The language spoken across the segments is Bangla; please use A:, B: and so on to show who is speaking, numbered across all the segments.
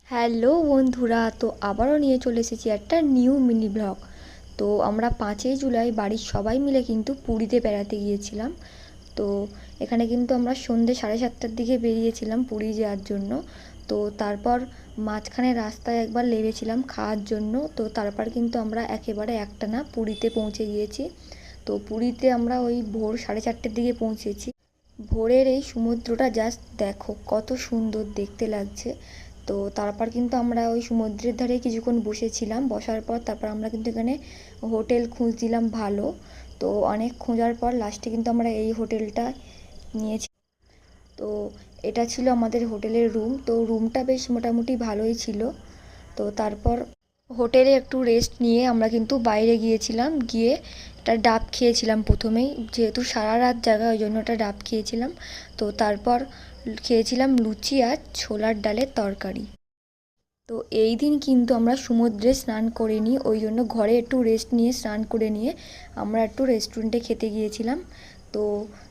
A: হ্যালো বন্ধুরা, তো আবারও নিয়ে চলে এসেছি একটা নিউ মিনি ব্লগ। তো আমরা 5ই জুলাই বাড়ির সবাই মিলে কিন্তু পুরীতে বেড়াতে গিয়েছিলাম। তো এখানে কিন্তু আমরা সন্ধ্যে 7:30টার দিকে বেরিয়েছিলাম পুরী যাওয়ার জন্য। তো তারপর মাঝখানে রাস্তায় একবার নেমেছিলাম খাওয়ার জন্য। তো তারপর কিন্তু আমরা একেবারে একটানা পুরীতে পৌঁছে গিয়েছি। তো পুরীতে আমরা ওই ভোর 4:30টার দিকে পৌঁছেছি। ভোরের এই সমুদ্রটা জাস্ট দেখো কত সুন্দর দেখতে লাগছে। তো তারপর কিন্তু আমরা ওই সমুদ্রের ধারে কিছুক্ষণ বসেছিলাম। বসার পর তারপর আমরা কিন্তু এখানে হোটেল খুঁজছিলাম ভালো। তো অনেক খোঁজার পর লাস্টে কিন্তু আমরা এই হোটেলটা নিয়েছি। তো এটা ছিল আমাদের হোটেলের রুম। তো রুমটা বেশ মোটামুটি ভালোই ছিল। তো তারপর হোটেলে একটু রেস্ট নিয়ে আমরা কিন্তু বাইরে গিয়েছিলাম। গিয়ে একটা ডাব খেয়েছিলাম প্রথমেই, যেহেতু সারা রাত জায়গা ওই জন্য একটা ডাব খেয়েছিলাম। তো তারপর খেয়েছিলাম লুচি আর ছোলার ডালের তরকারি। তো এই দিন কিন্তু আমরা সমুদ্রে স্নান করিনি, ওই জন্য ঘরে একটু রেস্ট নিয়ে স্নান করে নিয়ে আমরা একটু রেস্টুরেন্টে খেতে গিয়েছিলাম। তো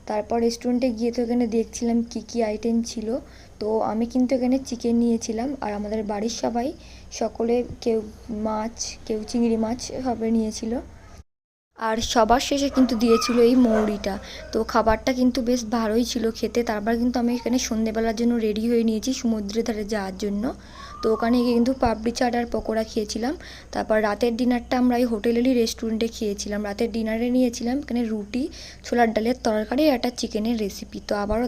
A: তারপর রেস্টুরেন্টে গিয়ে তো এখানে দেখছিলাম কি কি আইটেম ছিল। তো আমি কিন্তু এখানে চিকেন নিয়েছিলাম, আর আমাদের বাড়ির সবাই সকলে কেউ মাছ, কেউ চিংড়ি মাছ সবে নিয়েছিল। আর সবার শেষে কিন্তু দিয়েছিল এই মৌরিটা। তো খাবারটা কিন্তু বেশ ভালোই ছিল খেতে। তারপর কিন্তু আমি এখানে সন্ধেবেলার জন্য রেডি হয়ে নিয়েছি সমুদ্রের ধারে যাওয়ার জন্য। তো ওখানে গিয়ে কিন্তু পাপড়ি চাট আর পকোড়া খেয়েছিলাম। তারপর রাতের ডিনারটা আমরা এই হোটেলেরই রেস্টুরেন্টে খেয়েছিলাম। রাতের ডিনারে নিয়েছিলাম এখানে রুটি, ছোলার ডালের তরকারি আর একটা চিকেনের রেসিপি। তো আবারও